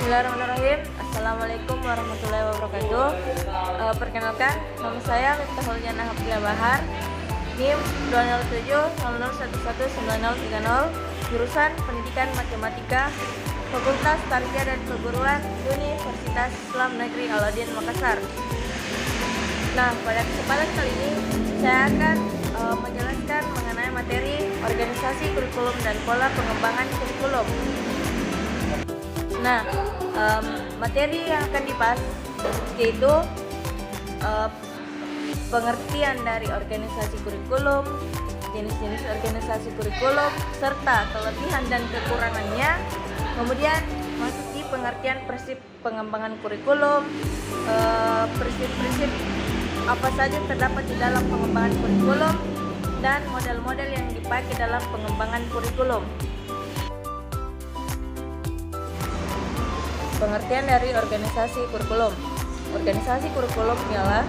Bismillahirrahmanirrahim. Assalamualaikum warahmatullahi wabarakatuh. Perkenalkan, nama saya Miftahul Janah Abdillah Bahar, NIM 20700119030, jurusan Pendidikan Matematika, Fakultas Tarbiyah dan Perguruan, Universitas Islam Negeri Al-Adin Makassar. Nah, pada kesempatan kali ini saya akan menjelaskan mengenai materi organisasi kurikulum dan pola pengembangan kurikulum. Nah, materi yang akan dibahas yaitu pengertian dari organisasi kurikulum, jenis-jenis organisasi kurikulum, serta kelebihan dan kekurangannya. Kemudian masuk di pengertian prinsip pengembangan kurikulum, prinsip-prinsip apa saja terdapat di dalam pengembangan kurikulum, dan model-model yang dipakai dalam pengembangan kurikulum. Pengertian dari organisasi kurikulum. Organisasi kurikulum ialah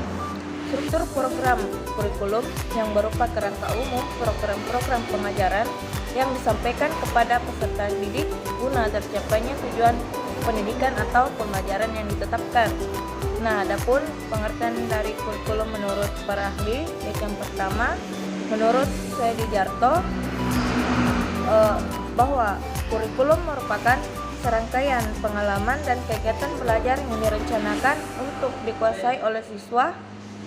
struktur program kurikulum yang berupa kerangka umum program-program pengajaran yang disampaikan kepada peserta didik guna tercapainya tujuan pendidikan atau pembelajaran yang ditetapkan. Nah, adapun pengertian dari kurikulum menurut para ahli, yang pertama, menurut Saidi Jarto, bahwa kurikulum merupakan serangkaian pengalaman dan kegiatan belajar yang direncanakan untuk dikuasai oleh siswa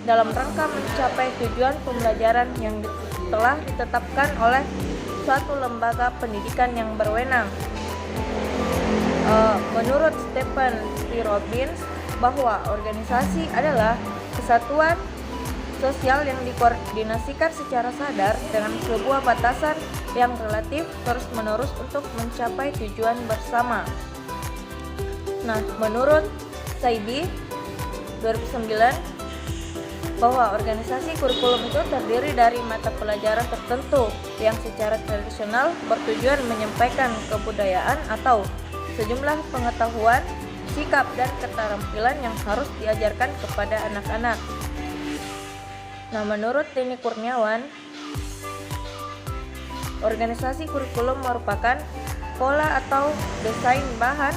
dalam rangka mencapai tujuan pembelajaran yang telah ditetapkan oleh suatu lembaga pendidikan yang berwenang. Menurut Stephen P. Robbins, bahwa organisasi adalah kesatuan sosial yang dikoordinasikan secara sadar dengan sebuah batasan yang relatif terus-menerus untuk mencapai tujuan bersama. Nah, menurut Saidi 2009, bahwa organisasi kurikulum itu terdiri dari mata pelajaran tertentu yang secara tradisional bertujuan menyampaikan kebudayaan atau sejumlah pengetahuan, sikap, dan keterampilan yang harus diajarkan kepada anak-anak. Nah, menurut Denny Kurniawan, organisasi kurikulum merupakan pola atau desain bahan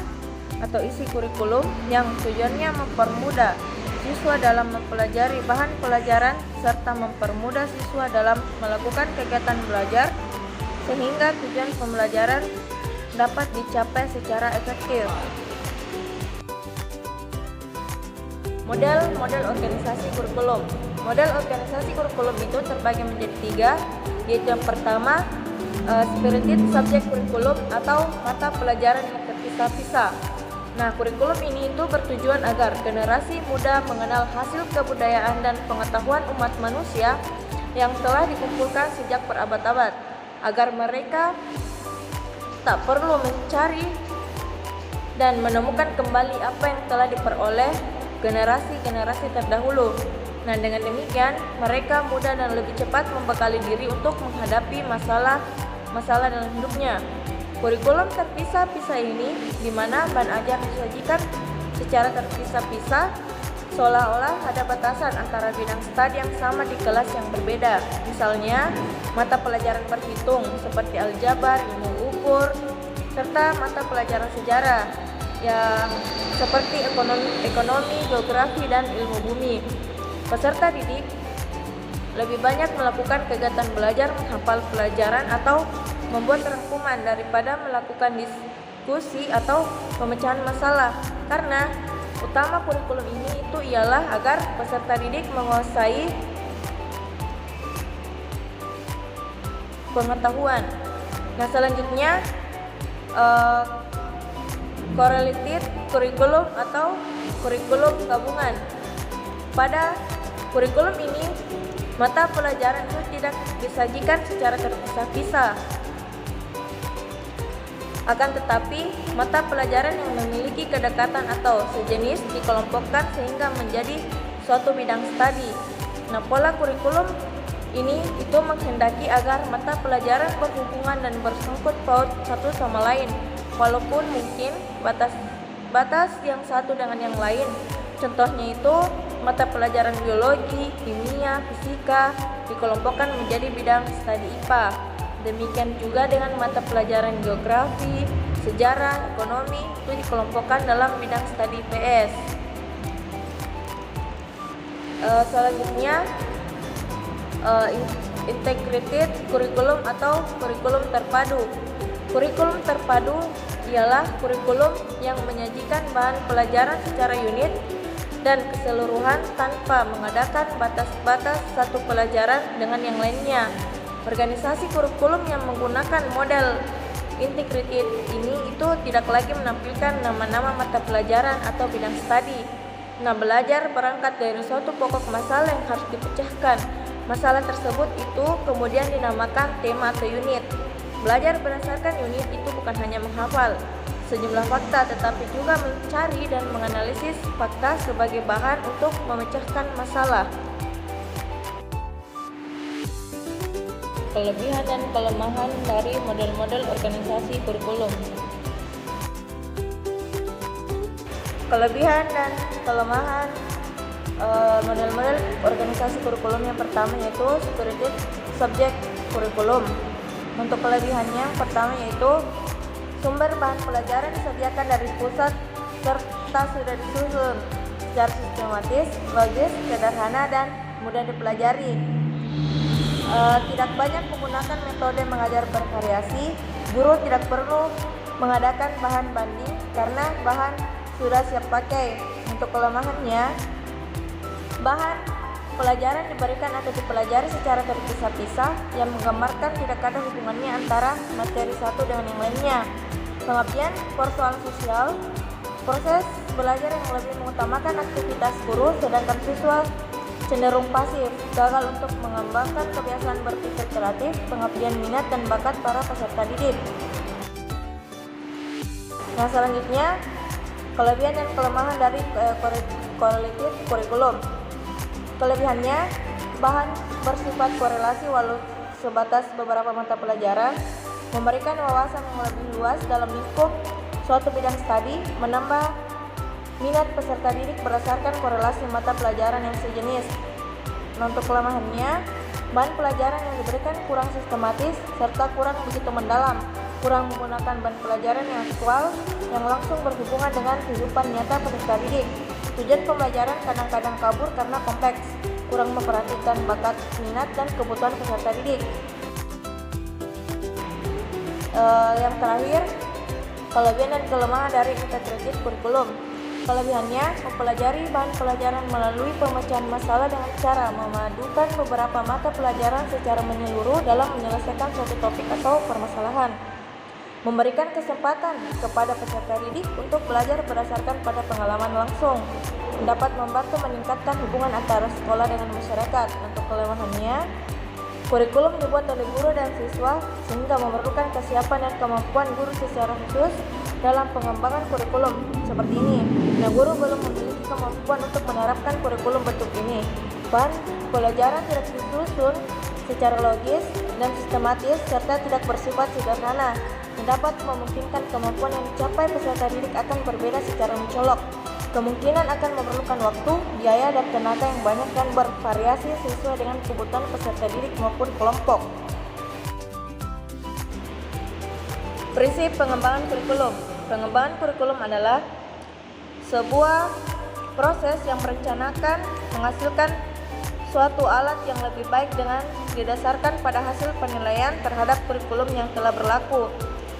atau isi kurikulum yang tujuannya mempermudah siswa dalam mempelajari bahan pelajaran serta mempermudah siswa dalam melakukan kegiatan belajar sehingga tujuan pembelajaran dapat dicapai secara efektif. Model organisasi kurikulum. Model organisasi kurikulum itu terbagi menjadi 3, yaitu yang pertama, spirited subject kurikulum atau mata pelajaran yang terpisah-pisah. Nah, kurikulum ini itu bertujuan agar generasi muda mengenal hasil kebudayaan dan pengetahuan umat manusia yang telah dikumpulkan sejak berabad-abad, agar mereka tak perlu mencari dan menemukan kembali apa yang telah diperoleh generasi-generasi terdahulu. Nah, dengan demikian mereka mudah dan lebih cepat membekali diri untuk menghadapi masalah dalam hidupnya. Kurikulum terpisah-pisah ini di mana bahan ajar disajikan secara terpisah-pisah seolah-olah ada batasan antara bidang studi yang sama di kelas yang berbeda. Misalnya, mata pelajaran berhitung seperti aljabar, ilmu ukur, serta mata pelajaran sejarah yang seperti ekonomi, geografi, dan ilmu bumi. Peserta didik lebih banyak melakukan kegiatan belajar menghafal pelajaran atau membuat rangkuman daripada melakukan diskusi atau pemecahan masalah, karena utama kurikulum ini itu ialah agar peserta didik menguasai pengetahuan. Nah, selanjutnya correlated kurikulum atau kurikulum gabungan. Pada kurikulum ini, mata pelajaran itu tidak disajikan secara terpisah-pisah. Akan tetapi, mata pelajaran yang memiliki kedekatan atau sejenis dikelompokkan sehingga menjadi suatu bidang studi. Nah, pola kurikulum ini itu menghendaki agar mata pelajaran berhubungan dan bersangkut paut satu sama lain, walaupun mungkin batas yang satu dengan yang lain. Contohnya itu mata pelajaran biologi, kimia, fisika dikelompokkan menjadi bidang studi IPA. Demikian juga dengan mata pelajaran geografi, sejarah, ekonomi itu dikelompokkan dalam bidang studi PS. Selanjutnya integrated kurikulum atau kurikulum terpadu. Kurikulum terpadu ialah kurikulum yang menyajikan bahan pelajaran secara unit dan keseluruhan tanpa mengadakan batas-batas satu pelajaran dengan yang lainnya. Organisasi kurikulum yang menggunakan model integrated ini itu tidak lagi menampilkan nama-nama mata pelajaran atau bidang studi. Nah, belajar berangkat dari suatu pokok masalah yang harus dipecahkan. Masalah tersebut itu kemudian dinamakan tema atau unit. Belajar berdasarkan unit itu bukan hanya menghafal sejumlah fakta, tetapi juga mencari dan menganalisis fakta sebagai bahan untuk memecahkan masalah. Kelebihan dan kelemahan dari model-model organisasi kurikulum. Kelebihan dan kelemahan model-model organisasi kurikulum yang pertama yaitu separated subject kurikulum. Untuk kelebihannya yang pertama yaitu sumber bahan pelajaran disediakan dari pusat serta sudah disusun secara sistematis, logis, sederhana, dan mudah dipelajari. Tidak banyak menggunakan metode mengajar bervariasi. Guru tidak perlu mengadakan bahan banding karena bahan sudah siap pakai. Untuk kelemahannya, bahan pelajaran diberikan atau dipelajari secara terpisah-pisah yang menggambarkan tidak ada hubungannya antara materi satu dengan yang lainnya. Pengabdian persoalan sosial, proses belajar yang lebih mengutamakan aktivitas guru sedangkan siswa cenderung pasif, gagal untuk mengembangkan kebiasaan berpikir kreatif, pengabdian minat dan bakat para peserta didik. Nah, selanjutnya kelebihan dan kelemahan dari correlated kurikulum. Kelebihannya, bahan bersifat korelasi walau sebatas beberapa mata pelajaran, memberikan wawasan yang lebih luas dalam lingkup suatu bidang studi, menambah minat peserta didik berdasarkan korelasi mata pelajaran yang sejenis. Nah, untuk kelemahannya, bahan pelajaran yang diberikan kurang sistematis serta kurang begitu mendalam, kurang menggunakan bahan pelajaran yang aktual yang langsung berhubungan dengan kehidupan nyata peserta didik. Tujuan pembelajaran kadang-kadang kabur karena kompleks, kurang memperhatikan bakat, minat, dan kebutuhan peserta didik. Yang terakhir, kelebihan dan kelemahan dari integrated kurikulum. Kelebihannya, mempelajari bahan pelajaran melalui pemecahan masalah dengan cara memadukan beberapa mata pelajaran secara menyeluruh dalam menyelesaikan suatu topik atau permasalahan. Memberikan kesempatan kepada peserta didik untuk belajar berdasarkan pada pengalaman langsung, dapat membantu meningkatkan hubungan antara sekolah dengan masyarakat. Untuk kelemahannya, kurikulum dibuat oleh guru dan siswa sehingga memerlukan kesiapan dan kemampuan guru secara khusus dalam pengembangan kurikulum seperti ini. Nah, guru belum memiliki kemampuan untuk menerapkan kurikulum bentuk ini. Bahan pelajaran tidak disusun secara logis dan sistematis serta tidak bersifat sederhana, dapat memungkinkan kemampuan yang dicapai peserta didik akan berbeda secara mencolok. Kemungkinan akan memerlukan waktu, biaya, dan tenaga yang banyak dan bervariasi sesuai dengan kebutuhan peserta didik maupun kelompok. Prinsip pengembangan kurikulum. Pengembangan kurikulum adalah sebuah proses yang merencanakan menghasilkan suatu alat yang lebih baik dengan didasarkan pada hasil penilaian terhadap kurikulum yang telah berlaku,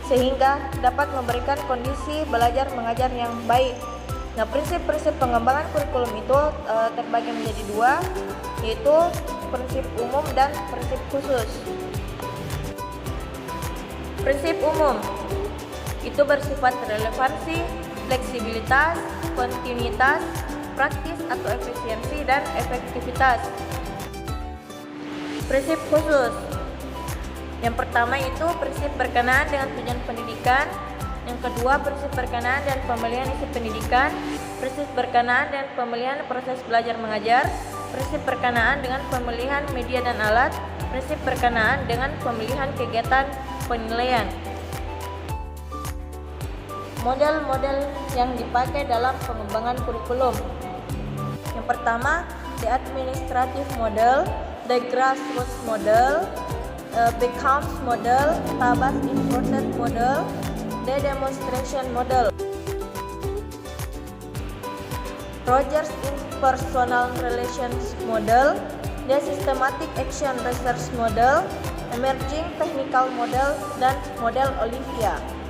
sehingga dapat memberikan kondisi belajar mengajar yang baik. Nah, prinsip-prinsip pengembangan kurikulum itu terbagi menjadi dua, yaitu prinsip umum dan prinsip khusus. Prinsip umum itu bersifat relevansi, fleksibilitas, kontinuitas, praktis atau efisiensi, dan efektivitas. Prinsip khusus yang pertama itu prinsip berkenaan dengan tujuan pendidikan. Yang kedua, prinsip berkenaan dan pemilihan isi pendidikan. Prinsip berkenaan dan pemilihan proses belajar mengajar. Prinsip berkenaan dengan pemilihan media dan alat. Prinsip berkenaan dengan pemilihan kegiatan penilaian. Model-model yang dipakai dalam pengembangan kurikulum. Yang pertama, the administrative model, the grassroots model, Beckham's model, Tabas inverted model, The Demonstration Model, Rogers Interpersonal Relations Model, The Systematic Action Research Model, Emerging Technical Model, dan model Olivia.